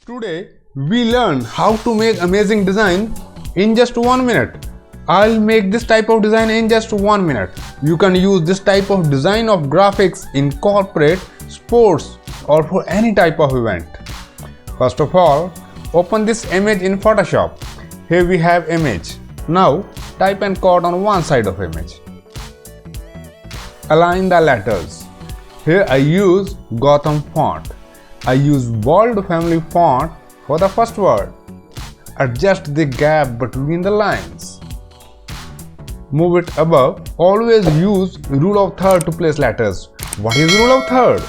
Today we learn how to make amazing design in just 1 minute. I'll make this type of design in just 1 minute. You can use this type of design of graphics in corporate, sports or for any type of event. First of all, open this image in Photoshop. Here we have image. Now type and code on one side of image. Align the letters. Here I use Gotham font. I use bold family font for the first word. Adjust the gap between the lines. Move it above. Always use rule of third to place letters. What is rule of third?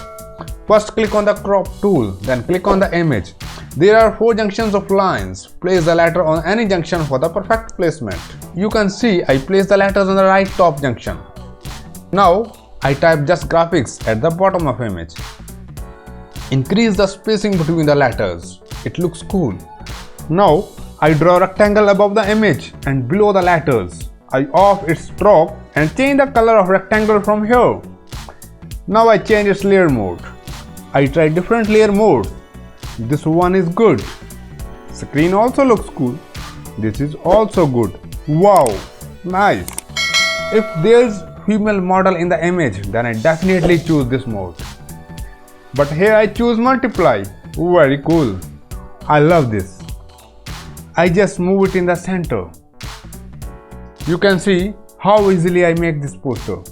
First click on the crop tool, then click on the image. There are 4 junctions of lines. Place the letter on any junction for the perfect placement. You can see I place the letters on the right top junction. Now I type just graphics at the bottom of image. Increase the spacing between the letters. It looks cool. Now I draw a rectangle above the image and below the letters. I off its stroke and change the color of rectangle from here. Now I change its layer mode. I try different layer mode. This one is good. Screen also looks cool. This is also good. Wow, nice. If there's female model in the image, then I definitely choose this mode. But here I choose multiply. Very cool. I love this. I just move it in the center. You can see how easily I make this poster.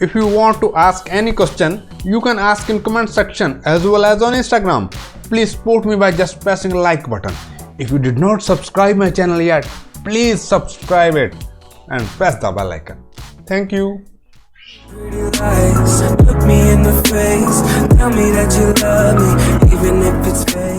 If you want to ask any question, you can ask in comment section as well as on Instagram. Please support me by just pressing the like button. If you did not subscribe my channel yet, please subscribe it and press the bell icon. Thank you. Pretty lies, look me in the face, tell me that you love me, even if it's fake.